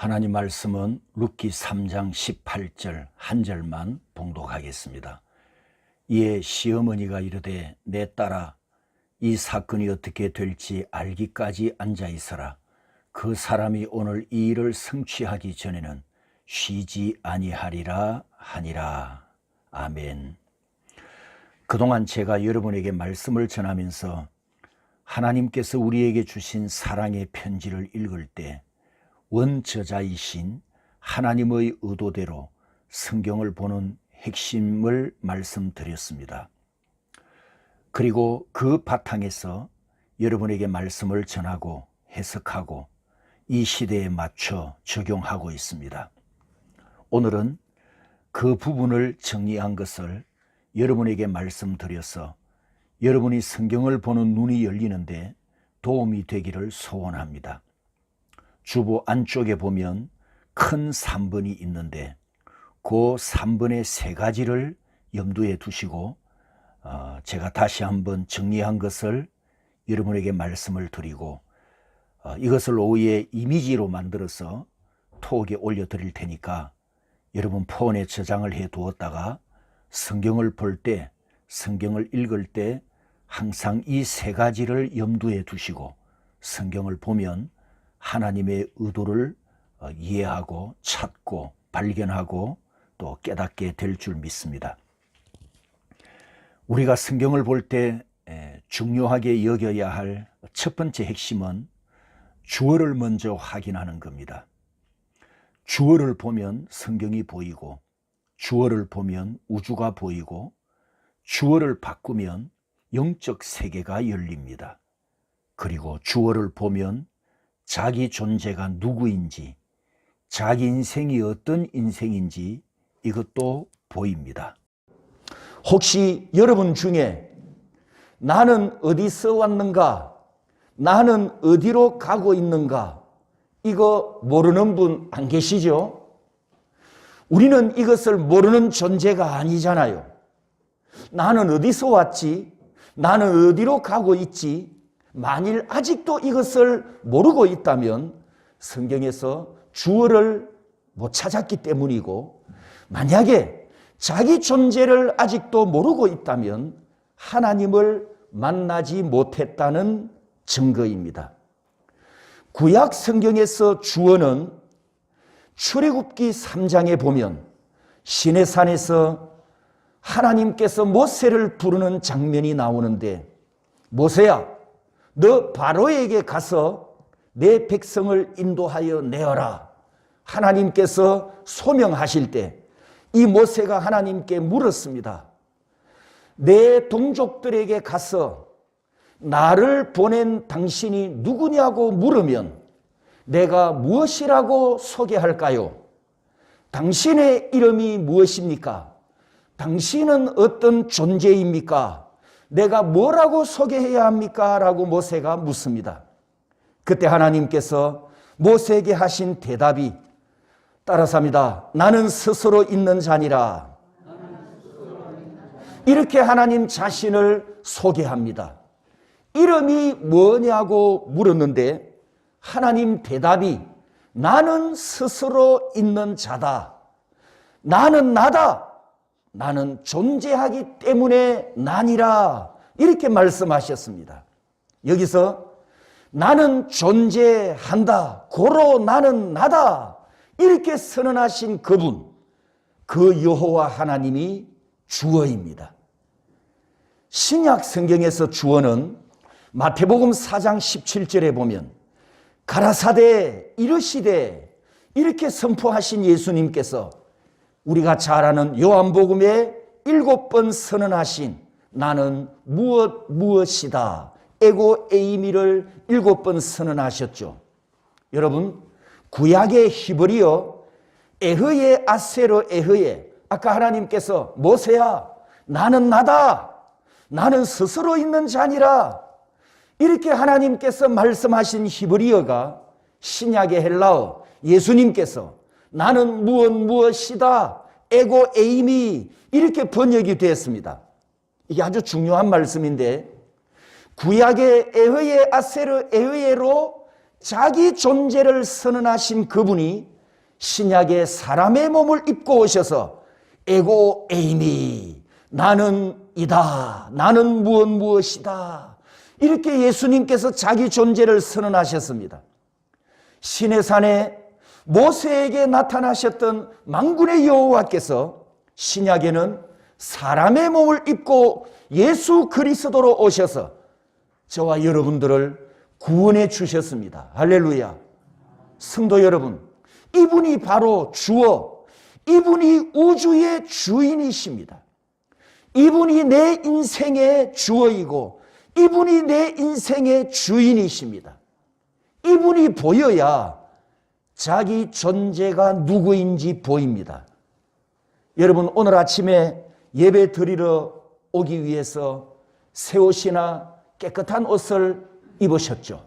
하나님 말씀은 룻기 3장 18절 한 절만 봉독하겠습니다. 이에 시어머니가 이르되 내 딸아 이 사건이 어떻게 될지 알기까지 앉아 있어라. 그 사람이 오늘 이 일을 성취하기 전에는 쉬지 아니하리라 하니라. 아멘. 그동안 제가 여러분에게 말씀을 전하면서 하나님께서 우리에게 주신 사랑의 편지를 읽을 때 원저자이신 하나님의 의도대로 성경을 보는 핵심을 말씀드렸습니다. 그리고 그 바탕에서 여러분에게 말씀을 전하고 해석하고 이 시대에 맞춰 적용하고 있습니다. 오늘은 그 부분을 정리한 것을 여러분에게 말씀드려서 여러분이 성경을 보는 눈이 열리는데 도움이 되기를 소원합니다. 주보 안쪽에 보면 큰 3번이 있는데 그 3번의 3가지를 염두에 두시고 제가 다시 한번 정리한 것을 여러분에게 말씀을 드리고 이것을 오후에 이미지로 만들어서 톡에 올려드릴 테니까 여러분 폰에 저장을 해 두었다가 성경을 볼 때, 성경을 읽을 때 항상 이 3가지를 염두에 두시고 성경을 보면 하나님의 의도를 이해하고 찾고 발견하고 또 깨닫게 될 줄 믿습니다. 우리가 성경을 볼 때 중요하게 여겨야 할 첫 번째 핵심은 주어를 먼저 확인하는 겁니다. 주어를 보면 성경이 보이고 주어를 보면 우주가 보이고 주어를 바꾸면 영적 세계가 열립니다. 그리고 주어를 보면 자기 존재가 누구인지, 자기 인생이 어떤 인생인지 이것도 보입니다. 혹시 여러분 중에 나는 어디서 왔는가, 나는 어디로 가고 있는가 이거 모르는 분 안 계시죠? 우리는 이것을 모르는 존재가 아니잖아요. 나는 어디서 왔지? 나는 어디로 가고 있지? 만일 아직도 이것을 모르고 있다면 성경에서 주어를 못 찾았기 때문이고, 만약에 자기 존재를 아직도 모르고 있다면 하나님을 만나지 못했다는 증거입니다. 구약 성경에서 주어는 출애굽기 3장에 보면 시내산에서 하나님께서 모세를 부르는 장면이 나오는데, 모세야 너 바로에게 가서 내 백성을 인도하여 내어라. 하나님께서 소명하실 때 이 모세가 하나님께 물었습니다. 내 동족들에게 가서 나를 보낸 당신이 누구냐고 물으면 내가 무엇이라고 소개할까요? 당신의 이름이 무엇입니까? 당신은 어떤 존재입니까? 내가 뭐라고 소개해야 합니까? 라고 모세가 묻습니다. 그때 하나님께서 모세에게 하신 대답이 따라서 합니다. 나는 스스로 있는 자니라. 이렇게 하나님 자신을 소개합니다. 이름이 뭐냐고 물었는데 하나님 대답이 나는 스스로 있는 자다. 나는 나다. 나는 존재하기 때문에 나니라. 이렇게 말씀하셨습니다. 여기서 나는 존재한다. 고로 나는 나다. 이렇게 선언하신 그분, 그 여호와 하나님이 주어입니다. 신약 성경에서 주어는 마태복음 4장 17절에 보면 가라사대 이르시되 이렇게 선포하신 예수님께서 우리가 잘 아는 요한복음에 7번 선언하신 나는 무엇이다. 에고 에이미를 7번 선언하셨죠. 여러분, 구약의 히브리어 에흐예 아세로 에흐예, 아까 하나님께서 모세야 나는 나다. 나는 스스로 있는 자니라. 이렇게 하나님께서 말씀하신 히브리어가 신약의 헬라어 예수님께서 나는 무엇이다. 에고 에이미 이렇게 번역이 되었습니다. 이게 아주 중요한 말씀인데 구약의 에흐예 아세르 에흐예로 자기 존재를 선언하신 그분이 신약의 사람의 몸을 입고 오셔서 에고 에이미, 나는 이다, 나는 무엇이다, 이렇게 예수님께서 자기 존재를 선언하셨습니다. 시내산에 모세에게 나타나셨던 만군의 여호와께서 신약에는 사람의 몸을 입고 예수 그리스도로 오셔서 저와 여러분들을 구원해 주셨습니다. 할렐루야. 성도 여러분, 이분이 바로 주어, 이분이 우주의 주인이십니다. 이분이 내 인생의 주어이고 이분이 내 인생의 주인이십니다. 이분이 보여야 자기 존재가 누구인지 보입니다. 여러분, 오늘 아침에 예배 드리러 오기 위해서 새 옷이나 깨끗한 옷을 입으셨죠.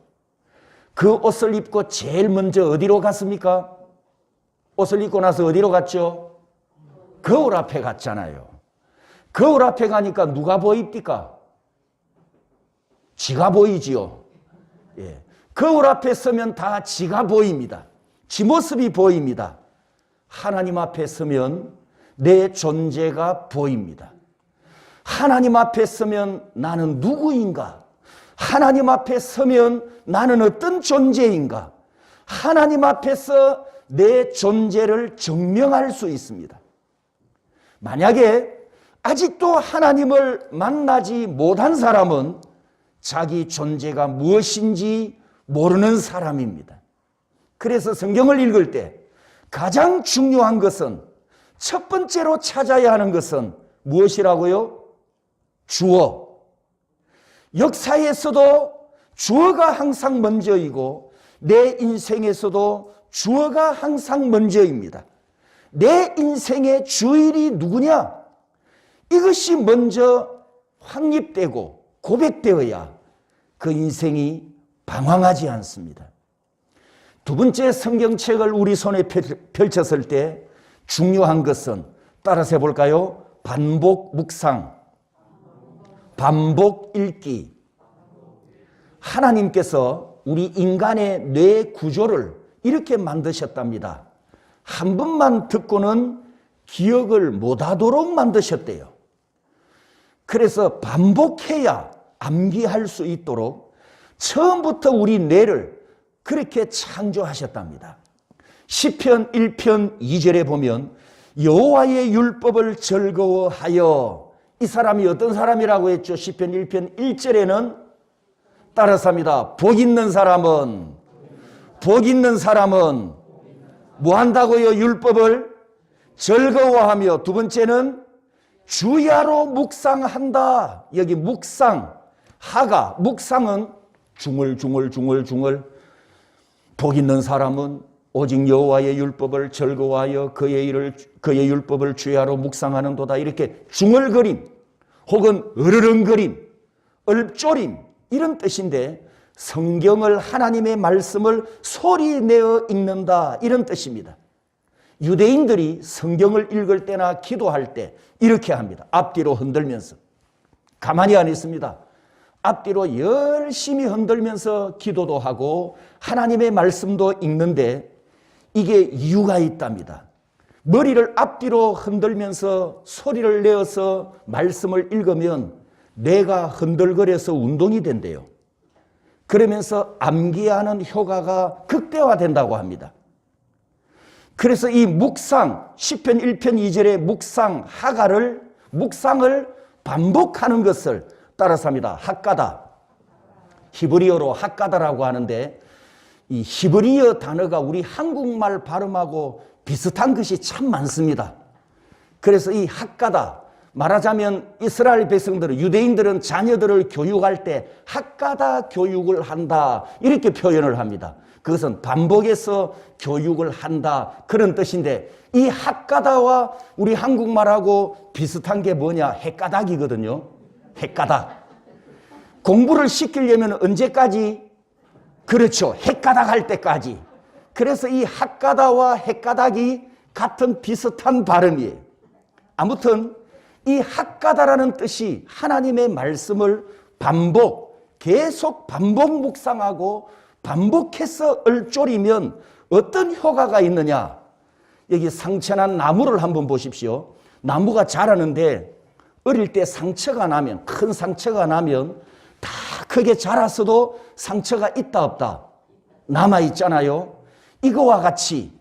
그 옷을 입고 제일 먼저 어디로 갔습니까? 옷을 입고 나서 어디로 갔죠? 거울 앞에 갔잖아요. 거울 앞에 가니까 누가 보입니까? 지가 보이지요. 예. 거울 앞에 서면 다 지가 보입니다. 지 모습이 보입니다. 하나님 앞에 서면 내 존재가 보입니다. 하나님 앞에 서면 나는 누구인가? 하나님 앞에 서면 나는 어떤 존재인가? 하나님 앞에서 내 존재를 증명할 수 있습니다. 만약에 아직도 하나님을 만나지 못한 사람은 자기 존재가 무엇인지 모르는 사람입니다. 그래서 성경을 읽을 때 가장 중요한 것은, 첫 번째로 찾아야 하는 것은 무엇이라고요? 주어. 역사에서도 주어가 항상 먼저이고 내 인생에서도 주어가 항상 먼저입니다. 내 인생의 주인이 누구냐? 이것이 먼저 확립되고 고백되어야 그 인생이 방황하지 않습니다. 두 번째, 성경책을 우리 손에 펼쳤을 때 중요한 것은, 따라서 해볼까요? 반복 묵상, 반복 읽기. 하나님께서 우리 인간의 뇌 구조를 이렇게 만드셨답니다. 한 번만 듣고는 기억을 못하도록 만드셨대요. 그래서 반복해야 암기할 수 있도록 처음부터 우리 뇌를 그렇게 창조하셨답니다. 시편 1편 2절에 보면 여호와의 율법을 즐거워하여, 이 사람이 어떤 사람이라고 했죠? 시편 1편 1절에는 따라서 합니다. 복 있는 사람은 뭐 한다고요? 율법을 즐거워하며. 두 번째는 주야로 묵상한다. 여기 묵상, 하가, 묵상은 중얼중얼. 복 있는 사람은 오직 여호와의 율법을 즐거워하여 그의 율법을 주야로 묵상하는도다. 이렇게 중얼거림 혹은 으르렁거림, 얼조림, 이런 뜻인데, 성경을, 하나님의 말씀을 소리내어 읽는다, 이런 뜻입니다. 유대인들이 성경을 읽을 때나 기도할 때 이렇게 합니다. 앞뒤로 흔들면서. 가만히 안 있습니다. 앞뒤로 열심히 흔들면서 기도도 하고 하나님의 말씀도 읽는데, 이게 이유가 있답니다. 머리를 앞뒤로 흔들면서 소리를 내어서 말씀을 읽으면 뇌가 흔들거려서 운동이 된대요. 그러면서 암기하는 효과가 극대화된다고 합니다. 그래서 이 묵상, 시편 1편 2절의 묵상, 하가를, 묵상을 반복하는 것을 따라서 합니다. 핫가다. 히브리어로 핫가다라고 하는데, 이 히브리어 단어가 우리 한국말 발음하고 비슷한 것이 참 많습니다. 그래서 이 핫가다, 말하자면 이스라엘 백성들은, 유대인들은 자녀들을 교육할 때 핫가다 교육을 한다, 이렇게 표현을 합니다. 그것은 반복해서 교육을 한다, 그런 뜻인데, 이 핫가다와 우리 한국말하고 비슷한 게 뭐냐? 헷가닥이거든요. 헷가닥. 공부를 시키려면 언제까지? 그렇죠. 헷가닥 할 때까지. 그래서 이 핫가다와 헷가닥이 같은 비슷한 발음이에요. 아무튼 이 핫가다라는 뜻이 하나님의 말씀을 계속 반복 묵상하고 반복해서 얼조리면 어떤 효과가 있느냐? 여기 상처난 나무를 한번 보십시오. 나무가 자라는데 어릴 때 상처가 나면, 큰 상처가 나면 다 크게 자랐어도 상처가 있다 없다? 남아있잖아요. 이거와 같이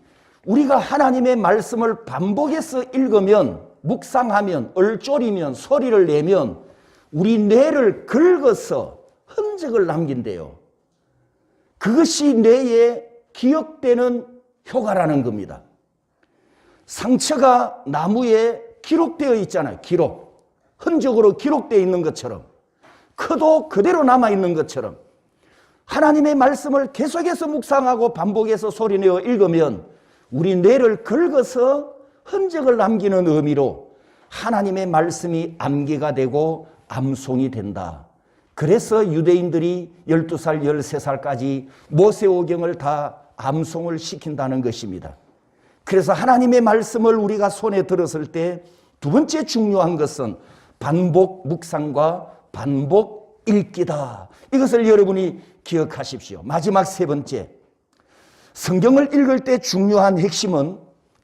우리가 하나님의 말씀을 반복해서 읽으면, 묵상하면, 얼조리면, 소리를 내면 우리 뇌를 긁어서 흔적을 남긴대요. 그것이 뇌에 기억되는 효과라는 겁니다. 상처가 나무에 기록되어 있잖아요. 기록. 흔적으로 기록되어 있는 것처럼, 커도 그대로 남아있는 것처럼 하나님의 말씀을 계속해서 묵상하고 반복해서 소리내어 읽으면 우리 뇌를 긁어서 흔적을 남기는 의미로 하나님의 말씀이 암기가 되고 암송이 된다. 그래서 유대인들이 12살, 13살까지 모세오경을 다 암송을 시킨다는 것입니다. 그래서 하나님의 말씀을 우리가 손에 들었을 때 두 번째 중요한 것은 반복 묵상과 반복 읽기다. 이것을 여러분이 기억하십시오. 마지막 세 번째, 성경을 읽을 때 중요한 핵심은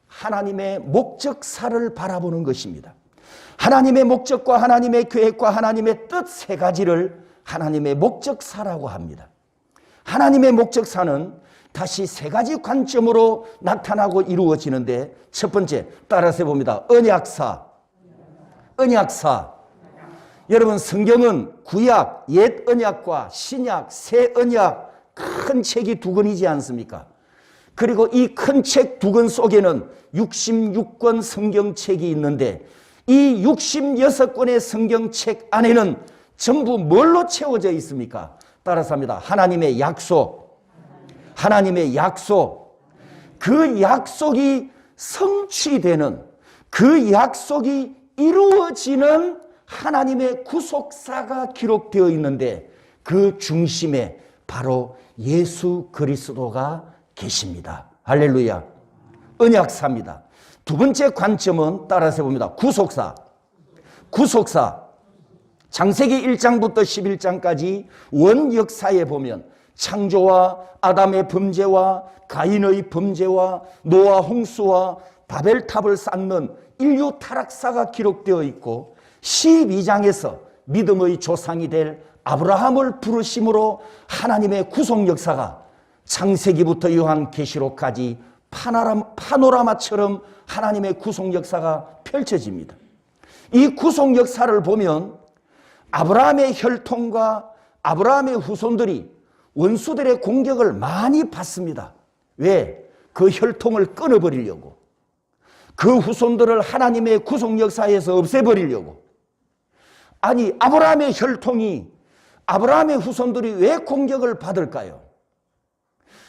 하나님의 목적사를 바라보는 것입니다. 하나님의 목적과 하나님의 계획과 하나님의 뜻 세 가지를 하나님의 목적사라고 합니다. 하나님의 목적사는 다시 세 가지 관점으로 나타나고 이루어지는데, 첫 번째 따라서 해봅니다. 언약사. 언약사. 여러분, 성경은 구약, 옛 언약과 신약, 새 언약, 큰 책이 두 권이지 않습니까? 그리고 이 큰 책 두 권 속에는 66권 성경책이 있는데, 이 66권의 성경책 안에는 전부 뭘로 채워져 있습니까? 따라서 합니다. 하나님의 약속. 하나님의 약속. 그 약속이 성취되는, 그 약속이 이루어지는 하나님의 구속사가 기록되어 있는데, 그 중심에 바로 예수 그리스도가 계십니다. 할렐루야. 언약사입니다. 두 번째 관점은 따라서 해봅니다. 구속사. 구속사. 창세기 1장부터 11장까지 원 역사에 보면 창조와 아담의 범죄와 가인의 범죄와 노아 홍수와 바벨탑을 쌓는 인류 타락사가 기록되어 있고, 12장에서 믿음의 조상이 될 아브라함을 부르심으로 하나님의 구속 역사가 창세기부터 요한계시록까지 파노라마처럼 하나님의 구속 역사가 펼쳐집니다. 이 구속 역사를 보면 아브라함의 혈통과 아브라함의 후손들이 원수들의 공격을 많이 받습니다. 왜? 그 혈통을 끊어버리려고, 그 후손들을 하나님의 구속 역사에서 없애버리려고. 아니, 아브라함의 혈통이, 아브라함의 후손들이 왜 공격을 받을까요?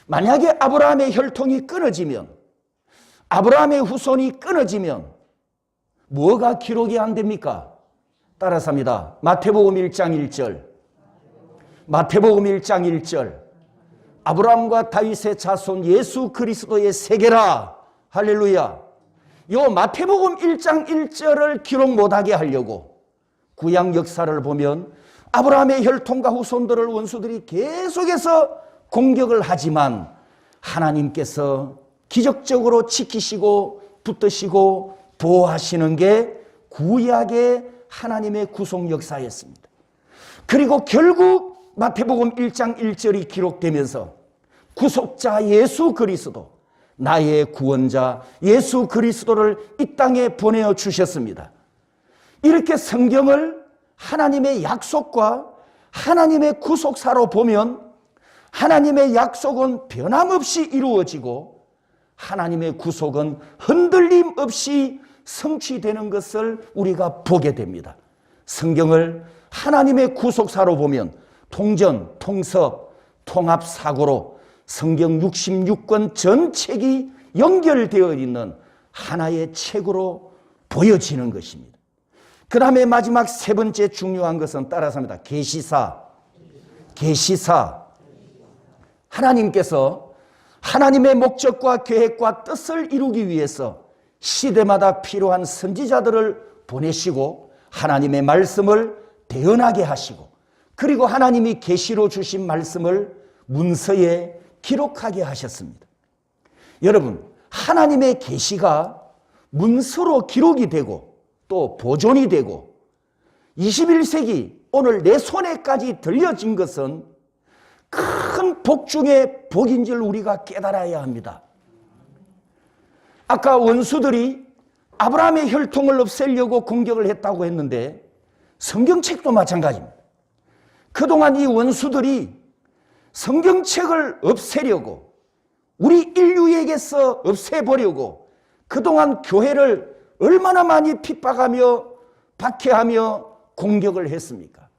만약에 아브라함의 혈통이 끊어지면, 아브라함의 후손이 끊어지면 뭐가 기록이 안 됩니까? 따라서 합니다. 마태복음 1장 1절. 마태복음 1장 1절. 아브라함과 다윗의 자손 예수 그리스도의 세계라. 할렐루야. 요 마태복음 1장 1절을 기록 못하게 하려고 구약 역사를 보면 아브라함의 혈통과 후손들을 원수들이 계속해서 공격을 하지만 하나님께서 기적적으로 지키시고 붙드시고 보호하시는 게 구약의 하나님의 구속 역사였습니다. 그리고 결국 마태복음 1장 1절이 기록되면서 구속자 예수 그리스도, 나의 구원자 예수 그리스도를 이 땅에 보내어 주셨습니다. 이렇게 성경을 하나님의 약속과 하나님의 구속사로 보면 하나님의 약속은 변함없이 이루어지고 하나님의 구속은 흔들림 없이 성취되는 것을 우리가 보게 됩니다. 성경을 하나님의 구속사로 보면 통전, 통섭, 통합사고로 성경 66권 전책이 연결되어 있는 하나의 책으로 보여지는 것입니다. 그 다음에 마지막 세 번째 중요한 것은 따라서 합니다. 계시사. 계시사. 하나님께서 하나님의 목적과 계획과 뜻을 이루기 위해서 시대마다 필요한 선지자들을 보내시고 하나님의 말씀을 대언하게 하시고, 그리고 하나님이 계시로 주신 말씀을 문서에 기록하게 하셨습니다. 여러분, 하나님의 계시가 문서로 기록이 되고 또 보존이 되고 21세기 오늘 내 손에까지 들려진 것은 큰 복 중에 복인 줄 우리가 깨달아야 합니다. 아까 원수들이 아브라함의 혈통을 없애려고 공격을 했다고 했는데 성경책도 마찬가지입니다. 그동안 이 원수들이 성경책을 없애려고 우리 인류에게서 없애보려고 그동안 교회를 얼마나 많이 핍박하며 박해하며 공격을 했습니까?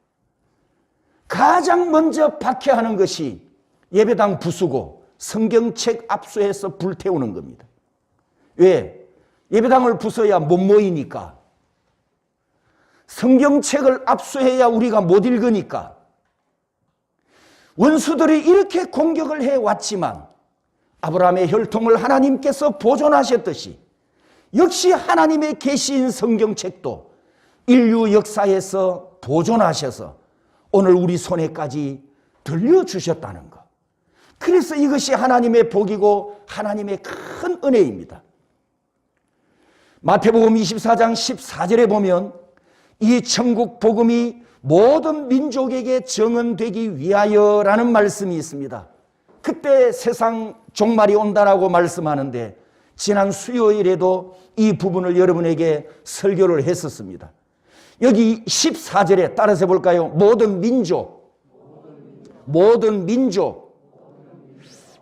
가장 먼저 박해하는 것이 예배당 부수고 성경책 압수해서 불태우는 겁니다. 왜? 예배당을 부숴야 못 모이니까. 성경책을 압수해야 우리가 못 읽으니까. 원수들이 이렇게 공격을 해왔지만 아브라함의 혈통을 하나님께서 보존하셨듯이 역시 하나님의 계시인 성경책도 인류 역사에서 보존하셔서 오늘 우리 손에까지 들려주셨다는 것. 그래서 이것이 하나님의 복이고 하나님의 큰 은혜입니다. 마태복음 24장 14절에 보면 이 천국 복음이 모든 민족에게 정언되기 위하여라는 말씀이 있습니다. 그때 세상 종말이 온다라고 말씀하는데 지난 수요일에도 이 부분을 여러분에게 설교를 했었습니다. 여기 14절에 따라서 볼까요? 모든 민족.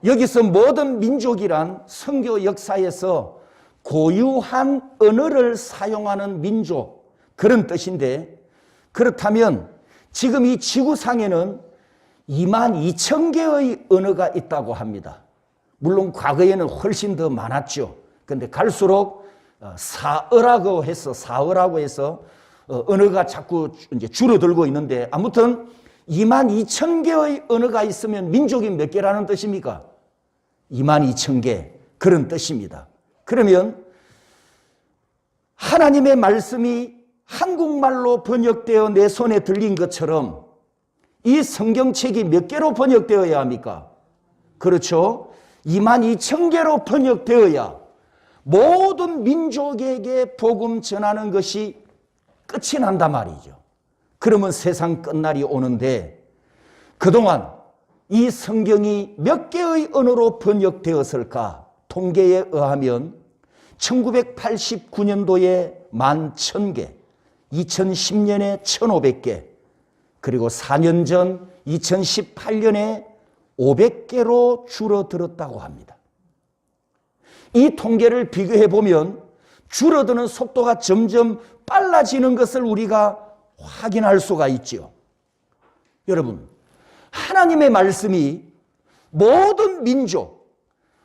여기서 모든 민족이란 선교 역사에서 고유한 언어를 사용하는 민족, 그런 뜻인데, 그렇다면 지금 이 지구상에는 22,000개의 언어가 있다고 합니다. 물론 과거에는 훨씬 더 많았죠. 그런데 갈수록 사어라고 해서 언어가 자꾸 이제 줄어들고 있는데, 아무튼 22,000개의 언어가 있으면 민족이 몇 개라는 뜻입니까? 22,000개, 그런 뜻입니다. 그러면 하나님의 말씀이 한국말로 번역되어 내 손에 들린 것처럼 이 성경책이 몇 개로 번역되어야 합니까? 그렇죠. 22,000개로 번역되어야 모든 민족에게 복음 전하는 것이 끝이 난단 말이죠. 그러면 세상 끝날이 오는데 그동안 이 성경이 몇 개의 언어로 번역되었을까? 통계에 의하면 1989년도에 11,000개, 2010년에 1,500개, 그리고 4년 전 2018년에 500개로 줄어들었다고 합니다. 이 통계를 비교해 보면 줄어드는 속도가 점점 빨라지는 것을 우리가 확인할 수가 있죠. 여러분, 하나님의 말씀이 모든 민족,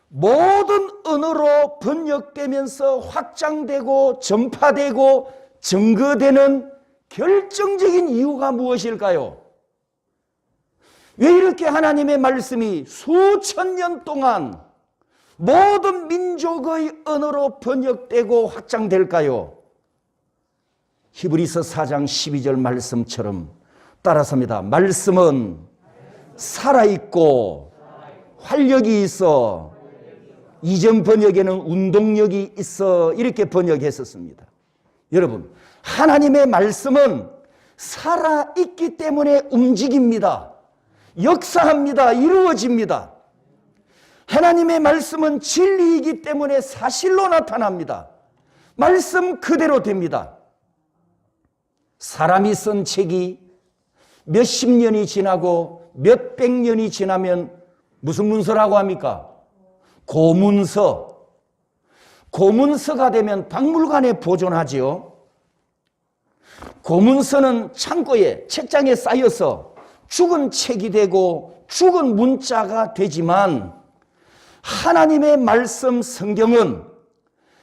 모든 언어로 번역되면서 확장되고 전파되고 증거되는 결정적인 이유가 무엇일까요? 왜 이렇게 하나님의 말씀이 수천 년 동안 모든 민족의 언어로 번역되고 확장될까요? 히브리서 4장 12절 말씀처럼 따라서입니다. 말씀은 살아있고 활력이 있어. 이전 번역에는 운동력이 있어, 이렇게 번역했었습니다. 여러분, 하나님의 말씀은 살아있기 때문에 움직입니다. 역사합니다. 이루어집니다. 하나님의 말씀은 진리이기 때문에 사실로 나타납니다. 말씀 그대로 됩니다. 사람이 쓴 책이 몇십 년이 지나고 몇백 년이 지나면 무슨 문서라고 합니까? 고문서. 고문서가 되면 박물관에 보존하지요. 고문서는 창고에, 책장에 쌓여서 죽은 책이 되고 죽은 문자가 되지만 하나님의 말씀 성경은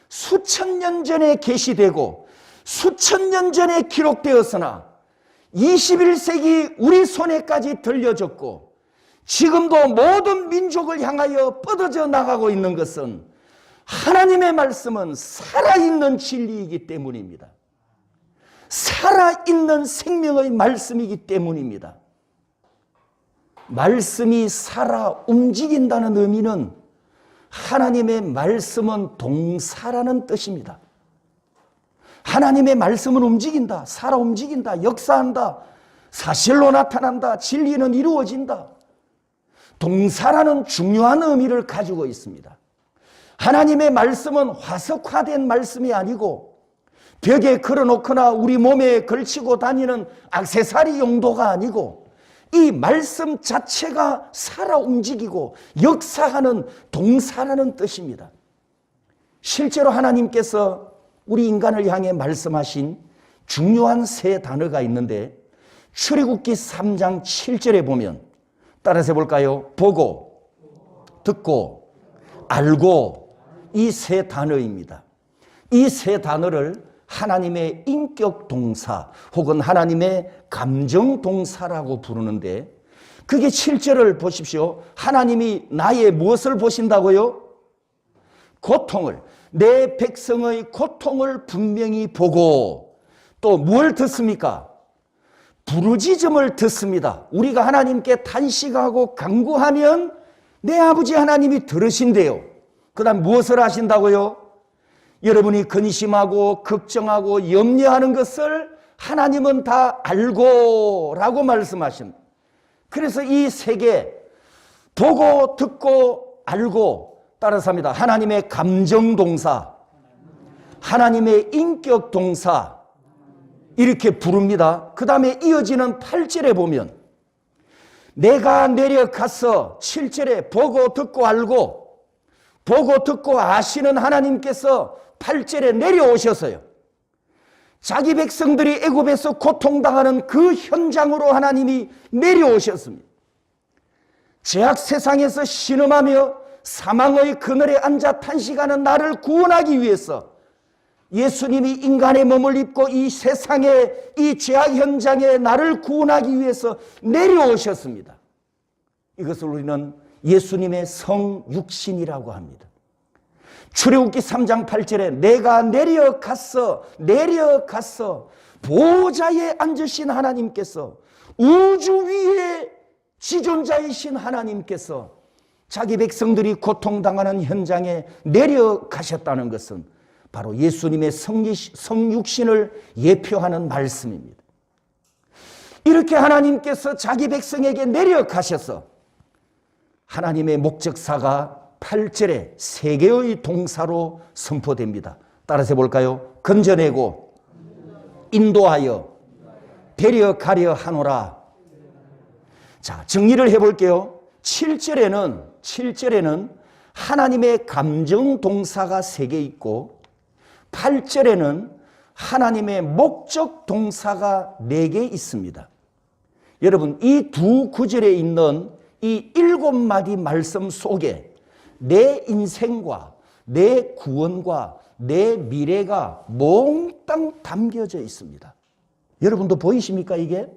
수천 년 전에 계시되고 수천 년 전에 기록되었으나 21세기 우리 손에까지 들려졌고 지금도 모든 민족을 향하여 뻗어져 나가고 있는 것은 하나님의 말씀은 살아있는 진리이기 때문입니다. 살아있는 생명의 말씀이기 때문입니다. 말씀이 살아 움직인다는 의미는 하나님의 말씀은 동사라는 뜻입니다. 하나님의 말씀은 움직인다, 살아 움직인다, 역사한다, 사실로 나타난다, 진리는 이루어진다. 동사라는 중요한 의미를 가지고 있습니다. 하나님의 말씀은 화석화된 말씀이 아니고 벽에 걸어놓거나 우리 몸에 걸치고 다니는 액세서리 용도가 아니고 이 말씀 자체가 살아 움직이고 역사하는 동사라는 뜻입니다. 실제로 하나님께서 우리 인간을 향해 말씀하신 중요한 세 단어가 있는데 출애굽기 3장 7절에 보면 따라서 해볼까요? 보고, 듣고, 알고 이 세 단어입니다. 이 세 단어를 하나님의 인격 동사 혹은 하나님의 감정 동사라고 부르는데 그게 7절을 보십시오. 하나님이 나의 무엇을 보신다고요? 고통을, 내 백성의 고통을 분명히 보고 또 뭘 듣습니까? 부르짖음을 듣습니다. 우리가 하나님께 탄식하고 간구하면 내 아버지 하나님이 들으신대요. 그 다음 무엇을 하신다고요? 여러분이 근심하고 걱정하고 염려하는 것을 하나님은 다 알고 라고 말씀하신. 그래서 이 세 개 보고 듣고 알고 따라서 합니다. 하나님의 감정 동사, 하나님의 인격 동사 이렇게 부릅니다. 그 다음에 이어지는 8절에 보면 내가 내려가서 7절에 보고 듣고 알고 보고 듣고 아시는 하나님께서 8절에 내려오셨어요. 자기 백성들이 애굽에서 고통당하는 그 현장으로 하나님이 내려오셨습니다. 죄악 세상에서 신음하며 사망의 그늘에 앉아 탄식하는 나를 구원하기 위해서 예수님이 인간의 몸을 입고 이 세상에 이 죄악 현장에 나를 구원하기 위해서 내려오셨습니다. 이것을 우리는 예수님의 성육신이라고 합니다. 출애굽기 3장 8절에 내가 내려가서 보호자에 앉으신 하나님께서 우주 위에 지존자이신 하나님께서 자기 백성들이 고통당하는 현장에 내려가셨다는 것은 바로 예수님의 성육신을 예표하는 말씀입니다. 이렇게 하나님께서 자기 백성에게 내려가셔서 하나님의 목적사가 8절에 세 개의 동사로 선포됩니다. 따라서 볼까요? 건져내고 인도하여 데려가려 하노라. 자, 정리를 해볼게요. 7절에는 하나님의 감정 동사가 세 개 있고 8절에는 하나님의 목적 동사가 4개 있습니다. 여러분, 이 두 구절에 있는 이 7마디 말씀 속에 내 인생과 내 구원과 내 미래가 몽땅 담겨져 있습니다. 여러분도 보이십니까 이게?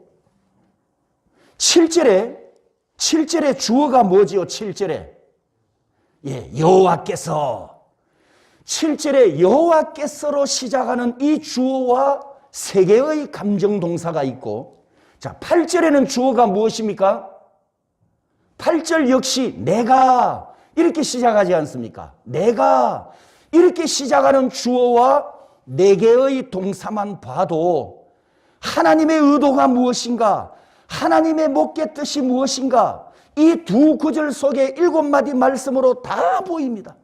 7절에 주어가 뭐지요? 7절에 여호와께서 7절에 여호와께서로 시작하는 이 주어와 세 개의 감정 동사가 있고 자 8절에는 주어가 무엇입니까? 8절 역시 내가 이렇게 시작하지 않습니까? 내가 이렇게 시작하는 주어와 4개의 동사만 봐도 하나님의 의도가 무엇인가? 하나님의 목적 뜻이 무엇인가? 이 두 구절 속에 7마디 말씀으로 다 보입니다.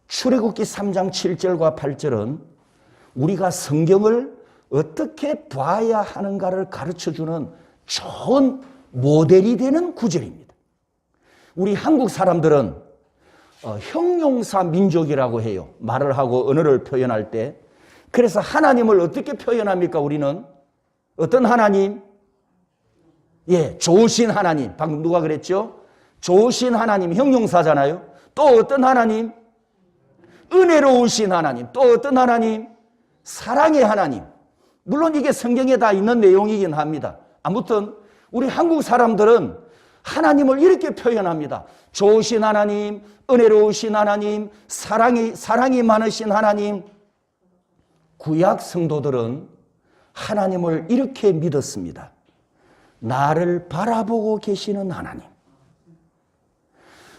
출애굽기 3장 7절과 8절은 우리가 성경을 어떻게 봐야 하는가를 가르쳐주는 좋은 모델이 되는 구절입니다. 우리 한국 사람들은 형용사 민족이라고 해요. 말을 하고 언어를 표현할 때. 그래서 하나님을 어떻게 표현합니까? 우리는 어떤 하나님? 좋으신 하나님. 방금 누가 그랬죠? 좋으신 하나님 형용사잖아요. 또 어떤 하나님? 은혜로우신 하나님. 또 어떤 하나님? 사랑의 하나님. 물론 이게 성경에 다 있는 내용이긴 합니다. 아무튼 우리 한국 사람들은 하나님을 이렇게 표현합니다. 좋으신 하나님, 은혜로우신 하나님, 사랑이 많으신 하나님. 구약 성도들은 하나님을 이렇게 믿었습니다. 나를 바라보고 계시는 하나님,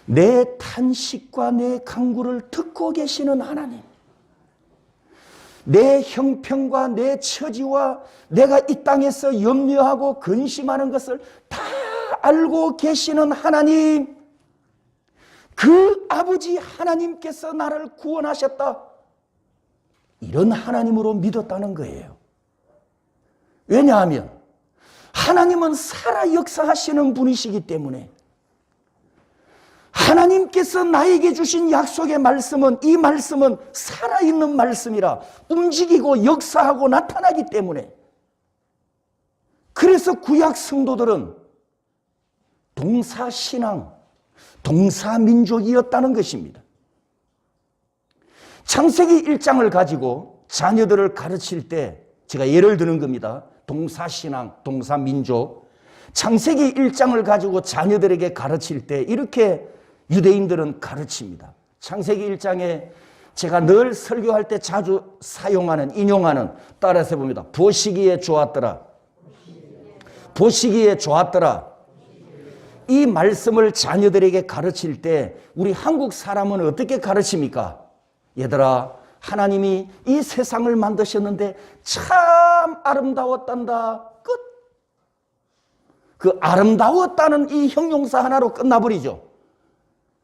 내 탄식과 내 간구를 듣고 계시는 하나님, 내 형편과 내 처지와 내가 이 땅에서 염려하고 근심하는 것을 다 알고 계시는 하나님, 그 아버지 하나님께서 나를 구원하셨다, 이런 하나님으로 믿었다는 거예요. 왜냐하면 하나님은 살아 역사하시는 분이시기 때문에, 하나님께서 나에게 주신 약속의 말씀은, 이 말씀은 살아있는 말씀이라 움직이고 역사하고 나타나기 때문에, 그래서 구약 성도들은 동사신앙, 동사민족이었다는 것입니다. 창세기 1장을 가지고 자녀들을 가르칠 때 제가 예를 드는 겁니다. 동사신앙, 동사민족. 창세기 1장을 가지고 자녀들에게 가르칠 때 이렇게 유대인들은 가르칩니다. 창세기 1장에 제가 늘 설교할 때 자주 사용하는, 인용하는, 따라서 봅니다. 보시기에 좋았더라. 보시기에 좋았더라. 이 말씀을 자녀들에게 가르칠 때 우리 한국 사람은 어떻게 가르칩니까? 얘들아, 하나님이 이 세상을 만드셨는데 참 아름다웠단다. 끝. 그 아름다웠다는 이 형용사 하나로 끝나버리죠.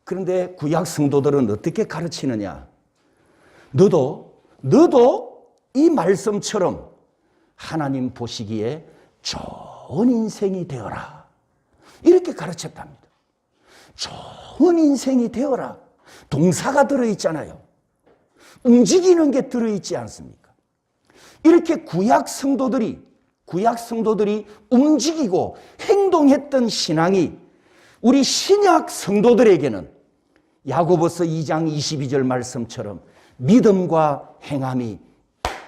그런데 구약 성도들은 어떻게 가르치느냐? 너도 이 말씀처럼 하나님 보시기에 좋은 인생이 되어라, 이렇게 가르쳤답니다. 좋은 인생이 되어라. 동사가 들어있잖아요. 움직이는 게 들어있지 않습니까? 이렇게 구약 성도들이 움직이고 행동했던 신앙이 우리 신약 성도들에게는 야고보서 2장 22절 말씀처럼 믿음과 행함이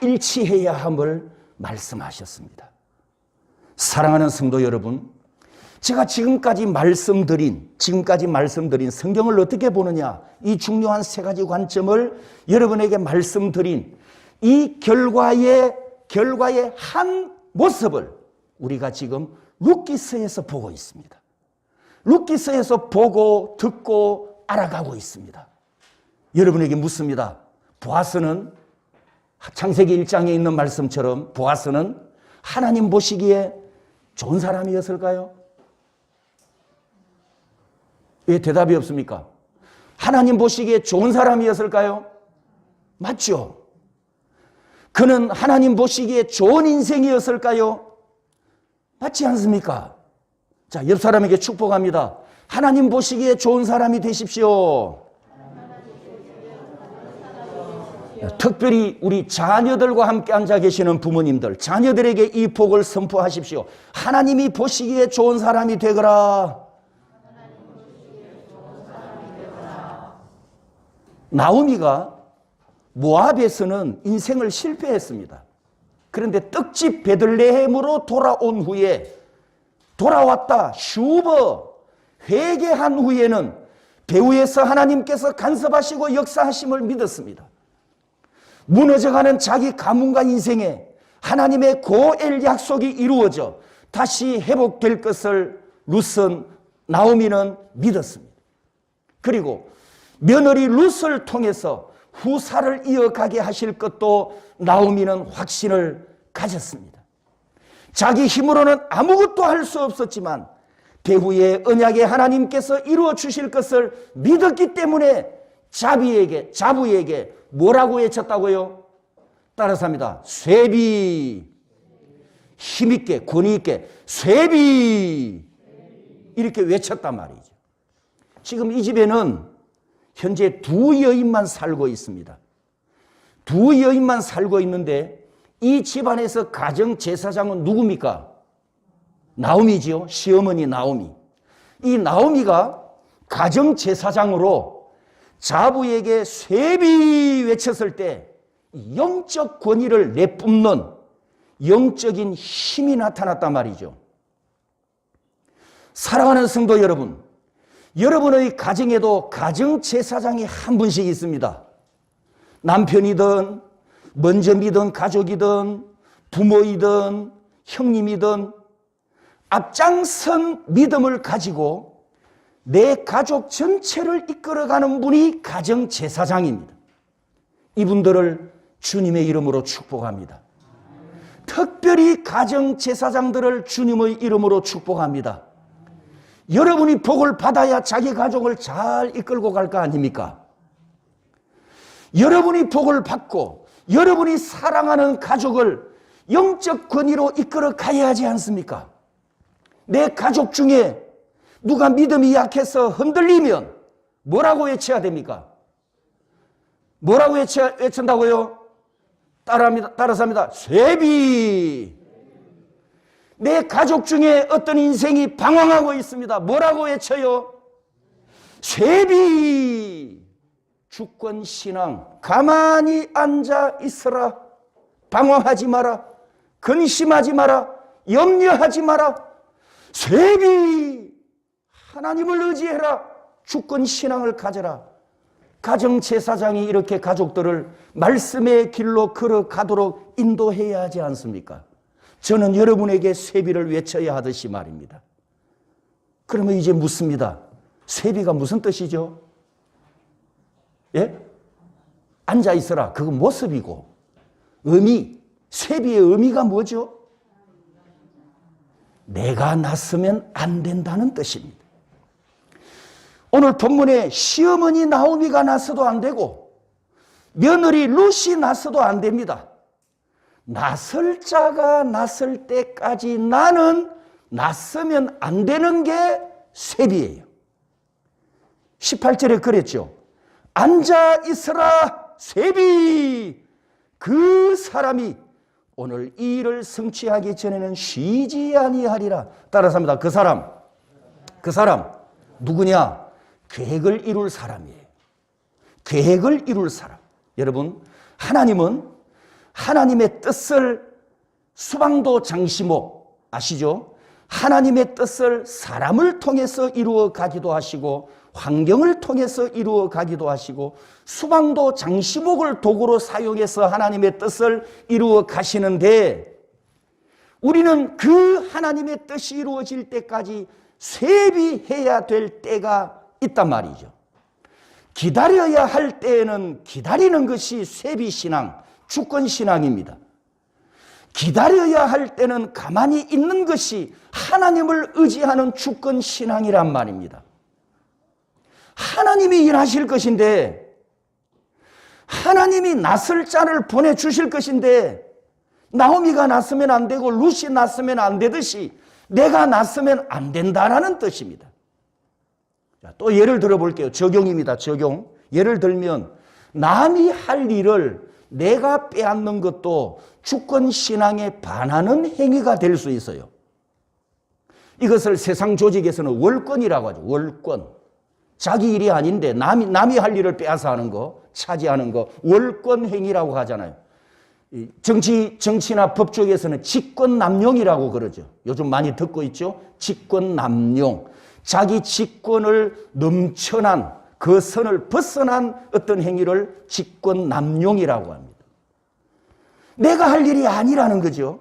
일치해야 함을 말씀하셨습니다. 사랑하는 성도 여러분, 제가 지금까지 말씀드린 성경을 어떻게 보느냐, 이 중요한 세 가지 관점을 여러분에게 말씀드린 이 결과의 한 모습을 우리가 지금 룻기서에서 보고 있습니다. 룻기서에서 보고 듣고 알아가고 있습니다. 여러분에게 묻습니다. 보아스는 창세기 1장에 있는 말씀처럼 보아스는 하나님 보시기에 좋은 사람이었을까요? 왜 대답이 없습니까? 하나님 보시기에 좋은 사람이었을까요? 맞죠? 그는 하나님 보시기에 좋은 인생이었을까요? 맞지 않습니까? 자, 옆 사람에게 축복합니다. 하나님 보시기에 좋은 사람이 되십시오. 특별히 우리 자녀들과 함께 앉아 계시는 부모님들, 자녀들에게 이 복을 선포하십시오. 하나님이 보시기에 좋은 사람이 되거라. 나오미가 모압에서는 인생을 실패했습니다. 그런데 떡집 베들레헴으로 돌아온 후에, 돌아왔다 슈버 회개한 후에는 배후에서 하나님께서 간섭하시고 역사하심을 믿었습니다. 무너져가는 자기 가문과 인생에 하나님의 고엘 약속이 이루어져 다시 회복될 것을 룻은, 나오미는 믿었습니다. 그리고 며느리 룻을 통해서 후사를 이어가게 하실 것도 나오미는 확신을 가졌습니다. 자기 힘으로는 아무것도 할 수 없었지만 배후의 언약의 하나님께서 이루어 주실 것을 믿었기 때문에 자부에게 뭐라고 외쳤다고요? 따라서 합니다. 쇠비. 힘있게, 권위있게 쇠비. 이렇게 외쳤단 말이죠. 지금 이 집에는 현재 두 여인만 살고 있습니다. 두 여인만 살고 있는데 이 집안에서 가정제사장은 누굽니까? 나오미지요. 시어머니 나오미. 이 나오미가 가정제사장으로 자부에게 쇠비 외쳤을 때 영적 권위를 내뿜는 영적인 힘이 나타났단 말이죠. 사랑하는 성도 여러분, 여러분의 가정에도 가정제사장이 한 분씩 있습니다. 남편이든 먼저 믿은 가족이든 부모이든 형님이든 앞장선 믿음을 가지고 내 가족 전체를 이끌어가는 분이 가정제사장입니다. 이분들을 주님의 이름으로 축복합니다. 특별히 가정제사장들을 주님의 이름으로 축복합니다. 여러분이 복을 받아야 자기 가족을 잘 이끌고 갈 거 아닙니까? 여러분이 복을 받고 여러분이 사랑하는 가족을 영적 권위로 이끌어 가야 하지 않습니까? 내 가족 중에 누가 믿음이 약해서 흔들리면 뭐라고 외쳐야 됩니까? 뭐라고 외친다고요? 따라서 합니다. 쇠비. 내 가족 중에 어떤 인생이 방황하고 있습니다. 뭐라고 외쳐요? 쇠비. 주권신앙. 가만히 앉아 있으라. 방황하지 마라. 근심하지 마라. 염려하지 마라. 쇠비. 하나님을 의지해라. 주권신앙을 가져라. 가정제사장이 이렇게 가족들을 말씀의 길로 걸어가도록 인도해야 하지 않습니까? 저는 여러분에게 쇠비를 외쳐야 하듯이 말입니다. 그러면 이제 묻습니다. 쇠비가 무슨 뜻이죠? 예? 앉아있어라. 그건 모습이고 의미, 쇠비의 의미가 뭐죠? 내가 낳으면 안 된다는 뜻입니다. 오늘 본문에 시어머니 나오미가 낳아서도 안 되고 며느리 룻이 낳아서도 안 됩니다. 낳을 자가 낳을 때까지 나는 낳으면 안 되는 게 쇠비예요. 18절에 그랬죠. 앉아 있으라 쇠비. 그 사람이 오늘 이 일을 성취하기 전에는 쉬지 아니하리라. 따라서 합니다. 그 사람 누구냐? 계획을 이룰 사람이에요. 계획을 이룰 사람. 여러분, 하나님은 하나님의 뜻을 수방도 장시목 아시죠? 하나님의 뜻을 사람을 통해서 이루어 가기도 하시고 환경을 통해서 이루어 가기도 하시고 수방도 장시목을 도구로 사용해서 하나님의 뜻을 이루어 가시는데 우리는 그 하나님의 뜻이 이루어질 때까지 쇠비해야 될 때가 있단 말이죠. 기다려야 할 때에는 기다리는 것이 쇠비신앙, 주권신앙입니다. 기다려야 할 때는 가만히 있는 것이 하나님을 의지하는 주권신앙이란 말입니다. 하나님이 일하실 것인데 하나님이 낫을 자를 보내주실 것인데 나오미가 낳으면 안 되고 룻이 낳으면 안 되듯이 내가 낳으면 안 된다라는 뜻입니다. 또 예를 들어볼게요. 적용입니다. 적용. 예를 들면 남이 할 일을 내가 빼앗는 것도 주권신앙에 반하는 행위가 될 수 있어요. 이것을 세상 조직에서는 월권이라고 하죠. 월권. 자기 일이 아닌데 남이 할 일을 빼앗아 하는 거, 차지하는 거 월권 행위라고 하잖아요. 정치나 법 쪽에서는 직권남용이라고 그러죠. 요즘 많이 듣고 있죠. 직권남용. 자기 직권을 넘쳐난 그 선을 벗어난 어떤 행위를 직권남용이라고 합니다. 내가 할 일이 아니라는 거죠.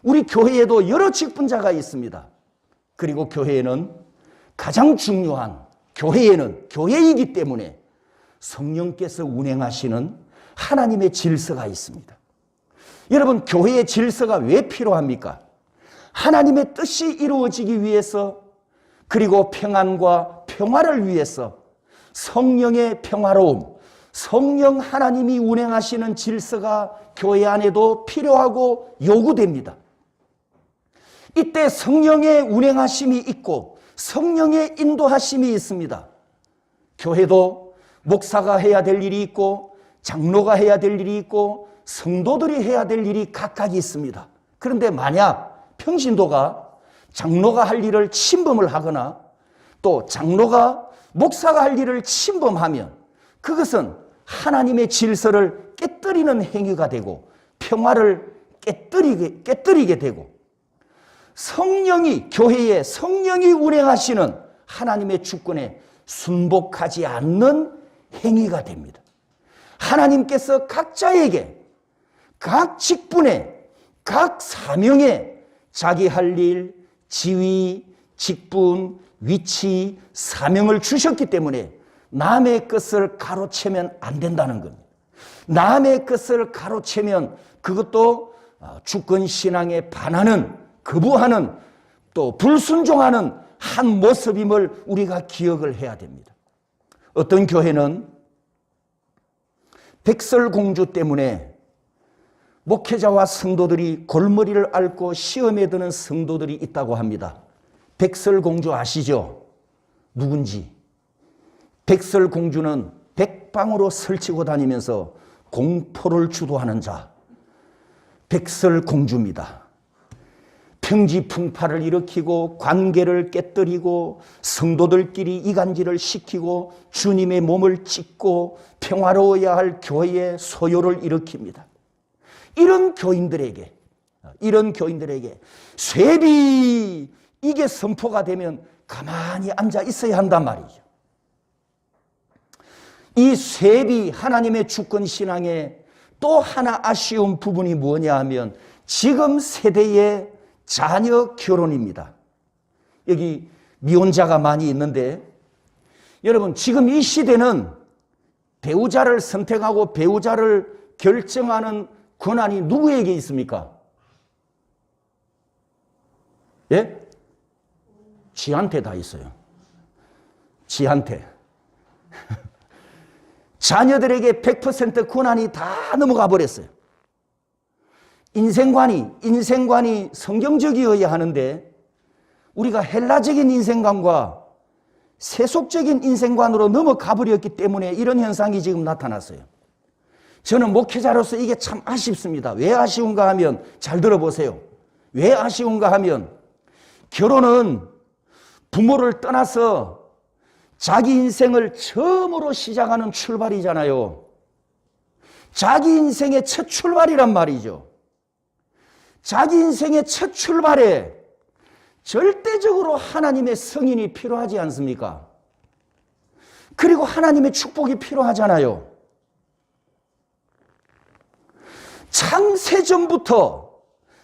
우리 교회에도 여러 직분자가 있습니다. 그리고 교회에는 가장 중요한 교회이기 때문에 성령께서 운행하시는 하나님의 질서가 있습니다. 여러분, 교회의 질서가 왜 필요합니까? 하나님의 뜻이 이루어지기 위해서 그리고 평안과 평화를 위해서 성령의 평화로움, 성령 하나님이 운행하시는 질서가 교회 안에도 필요하고 요구됩니다. 이때 성령의 운행하심이 있고 성령의 인도하심이 있습니다. 교회도 목사가 해야 될 일이 있고 장로가 해야 될 일이 있고 성도들이 해야 될 일이 각각 있습니다. 그런데 만약 평신도가 장로가 할 일을 침범을 하거나 또 장로가 목사가 할 일을 침범하면 그것은 하나님의 질서를 깨뜨리는 행위가 되고 평화를 깨뜨리게 되고 교회에 성령이 운행하시는 하나님의 주권에 순복하지 않는 행위가 됩니다. 하나님께서 각자에게 각 직분에 각 사명에 자기 할 일, 지위, 직분, 위치, 사명을 주셨기 때문에 남의 것을 가로채면 안 된다는 겁니다. 남의 것을 가로채면 그것도 주권 신앙에 반하는, 거부하는, 또 불순종하는 한 모습임을 우리가 기억을 해야 됩니다. 어떤 교회는 백설공주 때문에 목회자와 성도들이 골머리를 앓고 시험에 드는 성도들이 있다고 합니다. 백설공주 아시죠? 누군지. 백설공주는 백방으로 설치고 다니면서 공포를 주도하는 자, 백설공주입니다. 평지풍파를 일으키고 관계를 깨뜨리고 성도들끼리 이간질을 시키고 주님의 몸을 찢고 평화로워야 할 교회의 소요를 일으킵니다. 이런 교인들에게 쇠비 이게 선포가 되면 가만히 앉아 있어야 한단 말이죠. 이 쇠비 하나님의 주권 신앙에 또 하나 아쉬운 부분이 뭐냐 하면 지금 세대의 자녀 결혼입니다. 여기 미혼자가 많이 있는데 여러분 지금 이 시대는 배우자를 선택하고 배우자를 결정하는 권한이 누구에게 있습니까? 예? 지한테 다 있어요. 지한테. 자녀들에게 100% 권한이 다 넘어가 버렸어요. 인생관이 성경적이어야 하는데 우리가 헬라적인 인생관과 세속적인 인생관으로 넘어가 버렸기 때문에 이런 현상이 지금 나타났어요. 저는 목회자로서 이게 참 아쉽습니다. 왜 아쉬운가 하면 잘 들어보세요. 왜 아쉬운가 하면 결혼은 부모를 떠나서 자기 인생을 처음으로 시작하는 출발이잖아요. 자기 인생의 첫 출발이란 말이죠. 자기 인생의 첫 출발에 절대적으로 하나님의 성인이 필요하지 않습니까? 그리고 하나님의 축복이 필요하잖아요. 창세전부터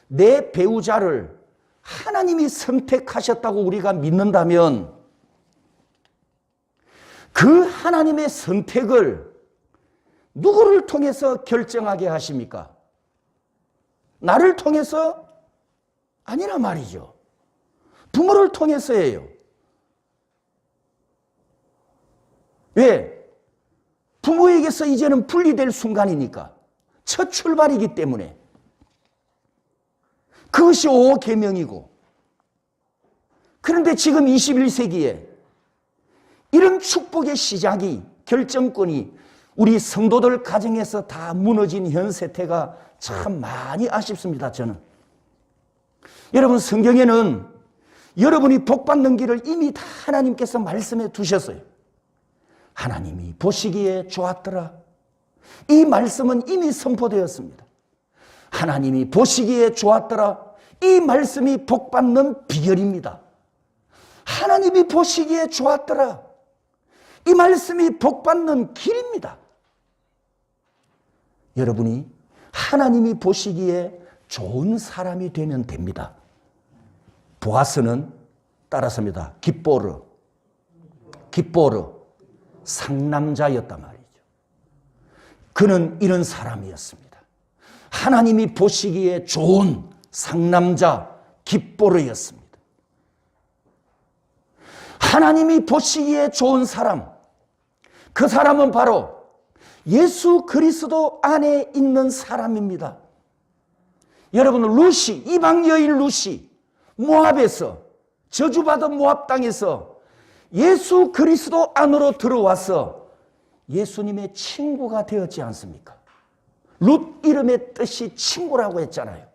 내 배우자를 하나님이 선택하셨다고 우리가 믿는다면 그 하나님의 선택을 누구를 통해서 결정하게 하십니까? 나를 통해서? 아니란 말이죠. 부모를 통해서예요. 왜? 부모에게서 이제는 분리될 순간이니까. 첫 출발이기 때문에. 그것이 5호 계명이고. 그런데 지금 21세기에 이런 축복의 시작이, 결정권이 우리 성도들 가정에서 다 무너진 현 세태가 참 많이 아쉽습니다, 저는. 여러분, 성경에는 여러분이 복받는 길을 이미 다 하나님께서 말씀해 두셨어요. 하나님이 보시기에 좋았더라. 이 말씀은 이미 선포되었습니다. 하나님이 보시기에 좋았더라. 이 말씀이 복받는 비결입니다. 하나님이 보시기에 좋았더라. 이 말씀이 복받는 길입니다. 여러분이 하나님이 보시기에 좋은 사람이 되면 됩니다. 보아스는 따라서입니다. 깁보르 상남자였단 말이죠. 그는 이런 사람이었습니다. 하나님이 보시기에 좋은 상남자 깁보르였습니다. 하나님이 보시기에 좋은 사람, 그 사람은 바로 예수 그리스도 안에 있는 사람입니다. 여러분, 루시, 이방 여인 루시, 모압에서, 저주받은 모압 땅에서 예수 그리스도 안으로 들어와서 예수님의 친구가 되었지 않습니까? 룻 이름의 뜻이 친구라고 했잖아요.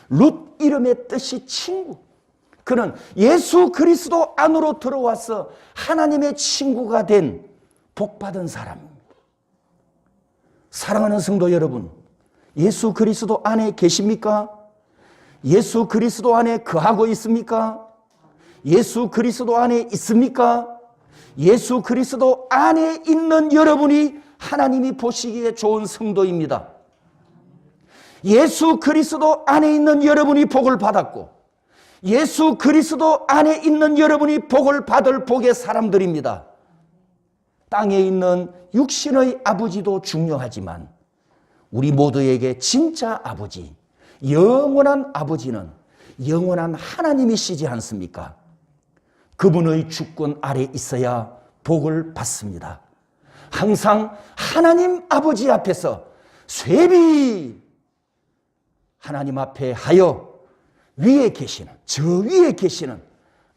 룻 이름의 뜻이 친구. 그는 예수 그리스도 안으로 들어와서 하나님의 친구가 된 복받은 사람입니다. 사랑하는 성도 여러분, 예수 그리스도 안에 계십니까? 예수 그리스도 안에 거하고 있습니까? 예수 그리스도 안에 있습니까? 예수 그리스도 안에 있는 여러분이 하나님이 보시기에 좋은 성도입니다. 예수 그리스도 안에 있는 여러분이 복을 받았고, 예수 그리스도 안에 있는 여러분이 복을 받을 복의 사람들입니다. 땅에 있는 육신의 아버지도 중요하지만 우리 모두에게 진짜 아버지, 영원한 아버지는 영원한 하나님이시지 않습니까? 그분의 주권 아래 있어야 복을 받습니다. 항상 하나님 아버지 앞에서 쇠비 하나님 앞에 하여 위에 계시는, 저 위에 계시는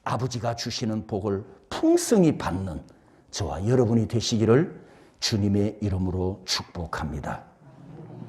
아버지가 주시는 복을 풍성히 받는 저와 여러분이 되시기를 주님의 이름으로 축복합니다.